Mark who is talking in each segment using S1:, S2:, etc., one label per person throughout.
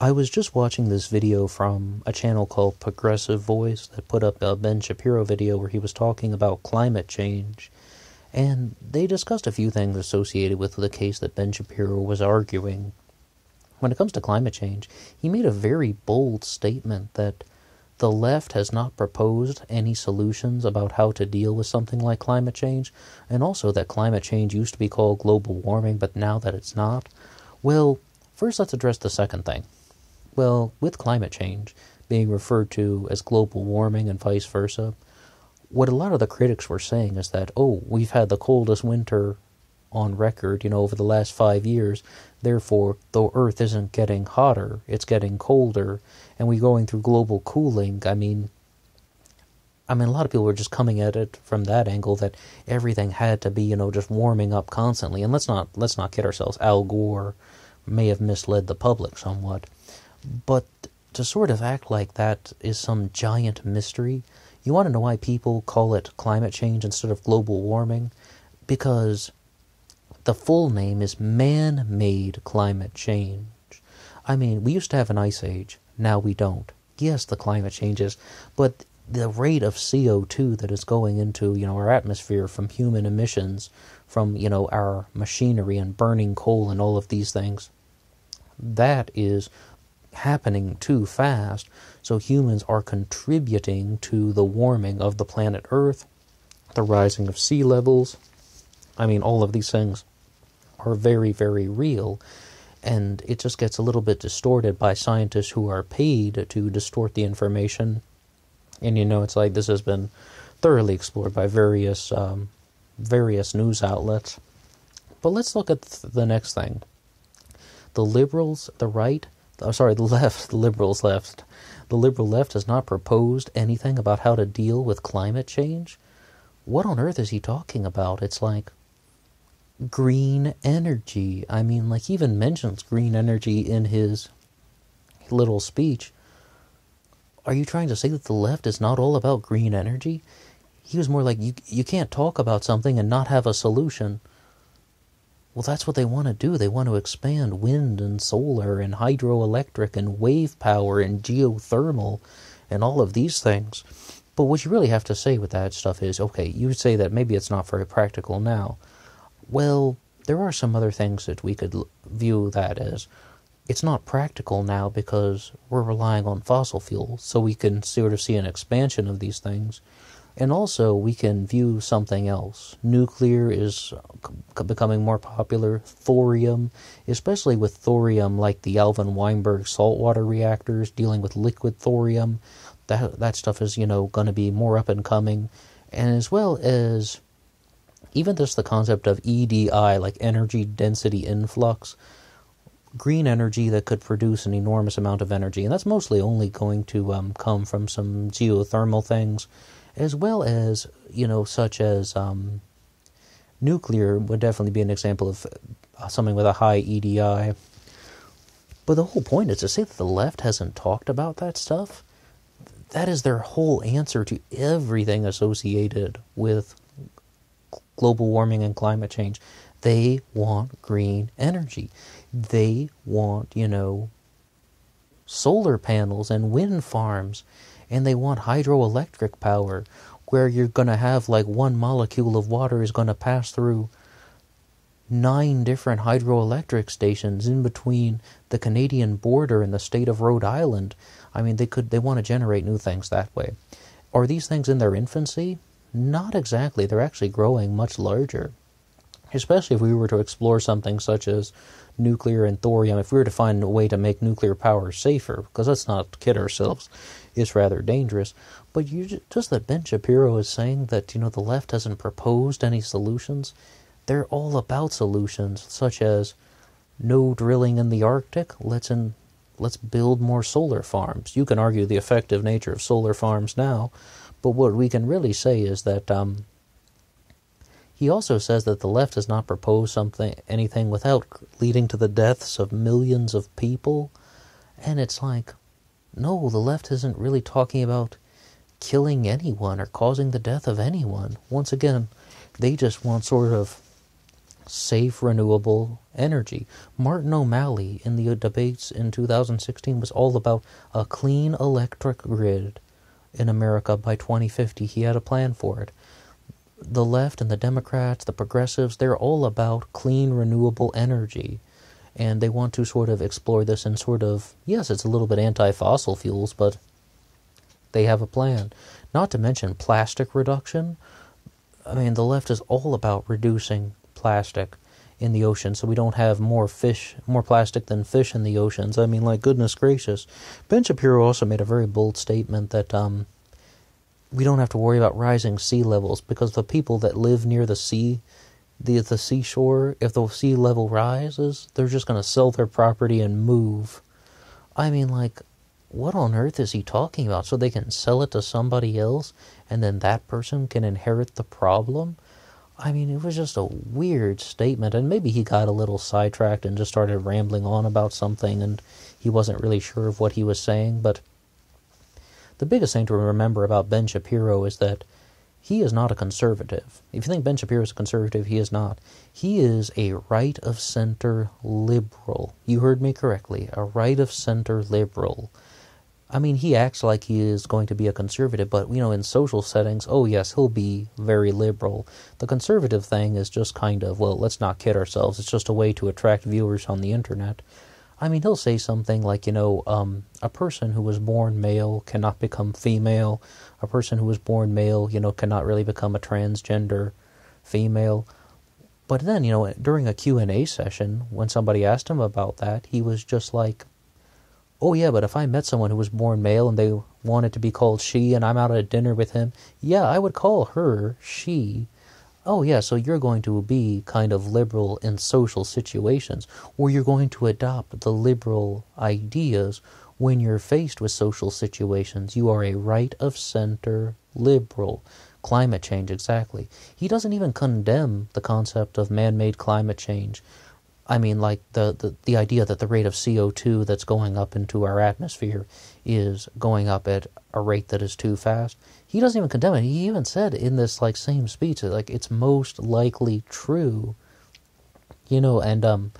S1: I was just watching this video from a channel called Progressive Voice that put up a Ben Shapiro video where he was talking about climate change. And they discussed a few things associated with the case that Ben Shapiro was arguing. When it comes to climate change, he made a very bold statement that the left has not proposed any solutions about how to deal with something like climate change, and also that climate change used to be called global warming, but now that it's not. Well, first let's address the second thing. Well, with climate change being referred to as global warming and vice versa, what a lot of the critics were saying is that, oh, we've had the coldest winter on record, over the last 5 years, therefore the Earth isn't getting hotter, it's getting colder, and we're going through global cooling. I mean, a lot of people were just coming at it from that angle that everything had to be, just warming up constantly. And let's not kid ourselves. Al Gore may have misled the public somewhat. But to sort of act like that is some giant mystery. You want to know why people call it climate change instead of global warming? Because the full name is man-made climate change. We used to have an ice age. Now we don't. Yes, the climate changes, but the rate of CO2 that is going into, our atmosphere from human emissions, from, our machinery and burning coal and all of these things, that is happening too fast, so humans are contributing to the warming of the planet Earth, the rising of sea levels. All of these things are very, very real, and it just gets a little bit distorted by scientists who are paid to distort the information. And it's like this has been thoroughly explored by various news outlets. But let's look at the next thing. The liberals, the left, the liberals left. The liberal left has not proposed anything about how to deal with climate change. What on earth is he talking about? It's like green energy. He even mentions green energy in his little speech. Are you trying to say that the left is not all about green energy? He was more like, you can't talk about something and not have a solution. Well, that's what they want to do. They want to expand wind and solar and hydroelectric and wave power and geothermal and all of these things. But what you really have to say with that stuff is, okay, you say that maybe it's not very practical now. Well, there are some other things that we could view that as. It's not practical now because we're relying on fossil fuels, so we can sort of see an expansion of these things. And also, we can view something else. Nuclear is becoming more popular. Thorium, especially with thorium like the Alvin Weinberg saltwater reactors, dealing with liquid thorium. That stuff is, going to be more up and coming. And as well as even just the concept of EDI, like energy density influx, green energy that could produce an enormous amount of energy. And that's mostly only going to come from some geothermal things, as well as, such as nuclear would definitely be an example of something with a high EDI. But the whole point is to say that the left hasn't talked about that stuff. That is their whole answer to everything associated with global warming and climate change. They want green energy. They want, solar panels and wind farms. And they want hydroelectric power, where you're going to have like one molecule of water is going to pass through 9 different hydroelectric stations in between the Canadian border and the state of Rhode Island. They want to generate new things that way. Are these things in their infancy? Not exactly. They're actually growing much larger. Especially if we were to explore something such as nuclear and thorium, if we were to find a way to make nuclear power safer, because let's not kid ourselves, it's rather dangerous. But just that Ben Shapiro is saying that, the left hasn't proposed any solutions. They're all about solutions, such as no drilling in the Arctic. Let's build more solar farms. You can argue the effective nature of solar farms now, but what we can really say is that he also says that the left has not proposed anything without leading to the deaths of millions of people. And it's like, no, the left isn't really talking about killing anyone or causing the death of anyone. Once again, they just want sort of safe, renewable energy. Martin O'Malley in the debates in 2016 was all about a clean electric grid in America by 2050. He had a plan for it. The left and the Democrats, the progressives, they're all about clean, renewable energy. And they want to sort of explore this and sort of, yes, it's a little bit anti-fossil fuels, but they have a plan. Not to mention plastic reduction. I mean, the left is all about reducing plastic in the ocean so we don't have more plastic than fish in the oceans. I mean, like, goodness gracious. Ben Shapiro also made a very bold statement that we don't have to worry about rising sea levels because the people that live near the sea, the seashore, if the sea level rises, they're just going to sell their property and move. I mean, like, what on earth is he talking about? So they can sell it to somebody else and then that person can inherit the problem? I mean, it was just a weird statement, and maybe he got a little sidetracked and just started rambling on about something and he wasn't really sure of what he was saying, but the biggest thing to remember about Ben Shapiro is that he is not a conservative. If you think Ben Shapiro is a conservative, he is not. He is a right-of-center liberal. You heard me correctly, a right-of-center liberal. I mean, he acts like he is going to be a conservative, but, in social settings, oh yes, he'll be very liberal. The conservative thing is just kind of, well, let's not kid ourselves, it's just a way to attract viewers on the internet. I mean, he'll say something like, a person who was born male cannot become female. A person who was born male, cannot really become a transgender female. But then, during a Q&A session, when somebody asked him about that, he was just like, oh yeah, but if I met someone who was born male and they wanted to be called she and I'm out at dinner with him, yeah, I would call her she. Oh yeah, so you're going to be kind of liberal in social situations, or you're going to adopt the liberal ideas when you're faced with social situations. You are a right-of-center liberal. Climate change, exactly. He doesn't even condemn the concept of man-made climate change. I mean, like the idea that the rate of CO2 that's going up into our atmosphere is going up at a rate that is too fast. He doesn't even condemn it. He even said in this same speech that it's most likely true. And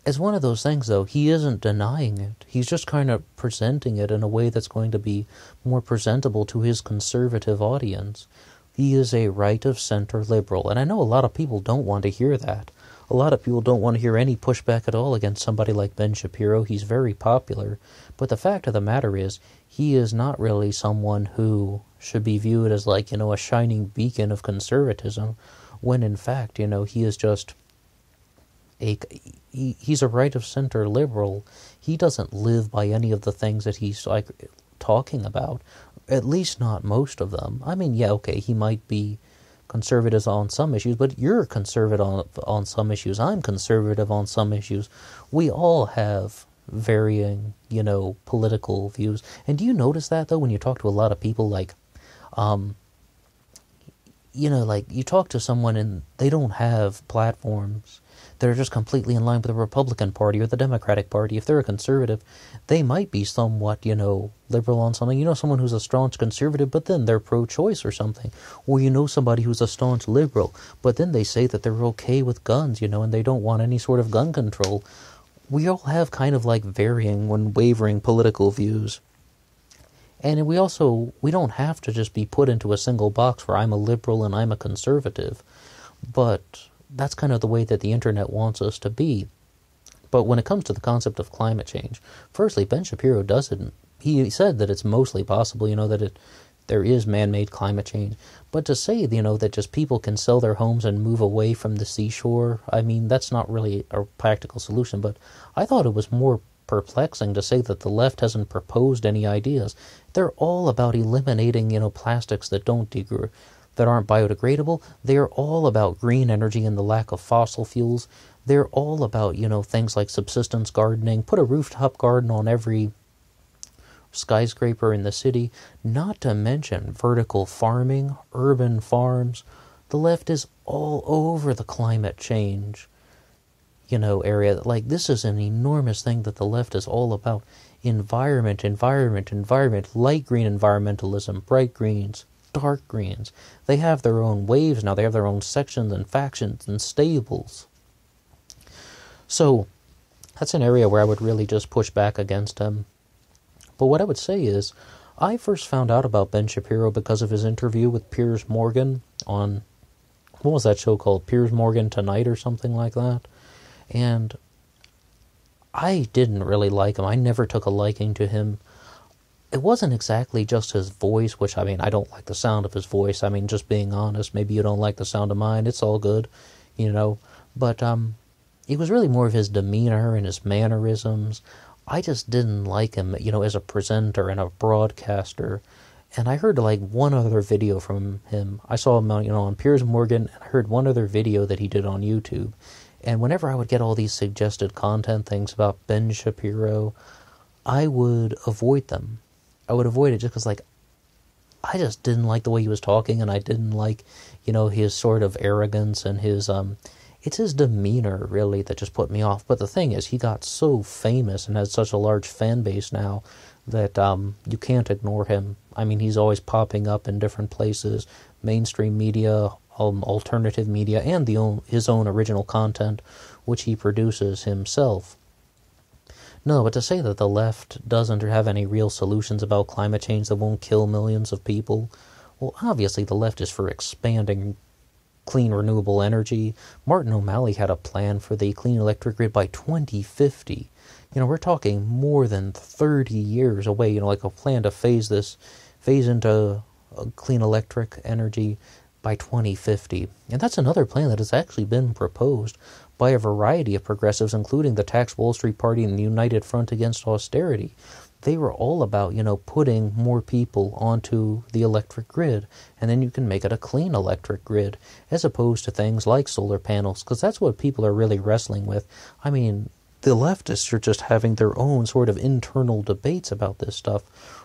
S1: it's one of those things, though. He isn't denying it. He's just kind of presenting it in a way that's going to be more presentable to his conservative audience. He is a right-of-center liberal, and I know a lot of people don't want to hear that. A lot of people don't want to hear any pushback at all against somebody like Ben Shapiro. He's very popular. But the fact of the matter is, he is not really someone who should be viewed as a shining beacon of conservatism, when in fact, he is just he's a right-of-center liberal. He doesn't live by any of the things that he's talking about, at least not most of them. I mean, yeah, okay, he might be conservative on some issues, but you're conservative on some issues. I'm conservative on some issues. We all have varying, political views. And do you notice that, though, when you talk to a lot of people, you talk to someone and they don't have platforms that are just completely in line with the Republican Party or the Democratic Party. If they're a conservative, they might be somewhat, liberal on something. Someone who's a staunch conservative, but then they're pro-choice or something. Or somebody who's a staunch liberal, but then they say that they're okay with guns, and they don't want any sort of gun control. We all have kind of varying when wavering political views. And we don't have to just be put into a single box where I'm a liberal and I'm a conservative. But that's kind of the way that the internet wants us to be. But when it comes to the concept of climate change, firstly, Ben Shapiro doesn't. He said that it's mostly possible, that there is man-made climate change. But to say, that just people can sell their homes and move away from the seashore, I mean, that's not really a practical solution. But I thought it was more perplexing to say that the left hasn't proposed any ideas. They're all about eliminating, plastics that that aren't biodegradable. They're all about green energy and the lack of fossil fuels. They're all about, things like subsistence gardening. Put a rooftop garden on every skyscraper in the city. Not to mention vertical farming, urban farms. The left is all over the climate change, area. This is an enormous thing that the left is all about. Environment, light green environmentalism, bright greens. dark greens. They have their own waves now. They have their own sections and factions and stables. So that's an area where I would really just push back against him. But what I would say is, I first found out about Ben Shapiro because of his interview with Piers Morgan on, what was that show called? Piers Morgan Tonight or something like that. And I didn't really like him. I never took a liking to him. It wasn't exactly just his voice, which, I mean, I don't like the sound of his voice. I mean, just being honest, maybe you don't like the sound of mine. It's all good, you know. But it was really more of his demeanor and his mannerisms. I just didn't like him, you know, as a presenter and a broadcaster. And I heard, like, one other video from him. I saw him, you know, on Piers Morgan, and I heard one other video that he did on YouTube. And whenever I would get all these suggested content things about Ben Shapiro, I would avoid them. I would avoid it just because, like, I just didn't like the way he was talking, and I didn't like, you know, his sort of arrogance and his, it's his demeanor, really, that just put me off. But the thing is, he got so famous and has such a large fan base now that you can't ignore him. I mean, he's always popping up in different places, mainstream media, alternative media, and his own original content, which he produces himself. No, but to say that the left doesn't have any real solutions about climate change that won't kill millions of people, well, obviously the left is for expanding clean renewable energy. Martin O'Malley had a plan for the clean electric grid by 2050. You know, we're talking more than 30 years away, you know, like a plan to phase into clean electric energy by 2050. And that's another plan that has actually been proposed by a variety of progressives, including the Tax Wall Street Party and the United Front Against Austerity. They were all about, you know, putting more people onto the electric grid, and then you can make it a clean electric grid, as opposed to things like solar panels, because that's what people are really wrestling with. I mean, the leftists are just having their own sort of internal debates about this stuff,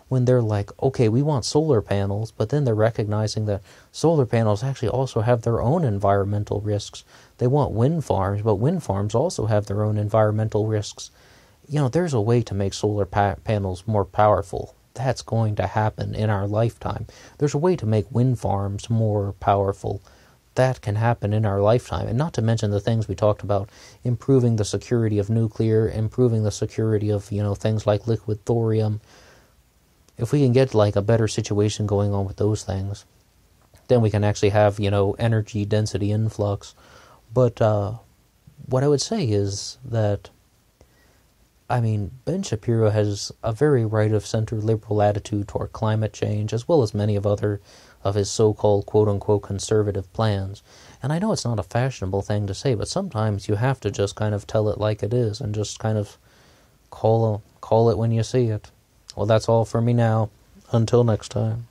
S1: when they're like, okay, we want solar panels, but then they're recognizing that solar panels actually also have their own environmental risks. They want wind farms, but wind farms also have their own environmental risks. You know, there's a way to make solar panels more powerful. That's going to happen in our lifetime. There's a way to make wind farms more powerful. That can happen in our lifetime. And not to mention the things we talked about, improving the security of nuclear, improving the security of, you know, things like liquid thorium. If we can get, like, a better situation going on with those things, then we can actually have, you know, energy density influx. But what I would say is that, I mean, Ben Shapiro has a very right-of-center liberal attitude toward climate change, as well as many of his so-called quote-unquote conservative plans. And I know it's not a fashionable thing to say, but sometimes you have to just kind of tell it like it is and just kind of call it when you see it. Well, that's all for me now. Until next time.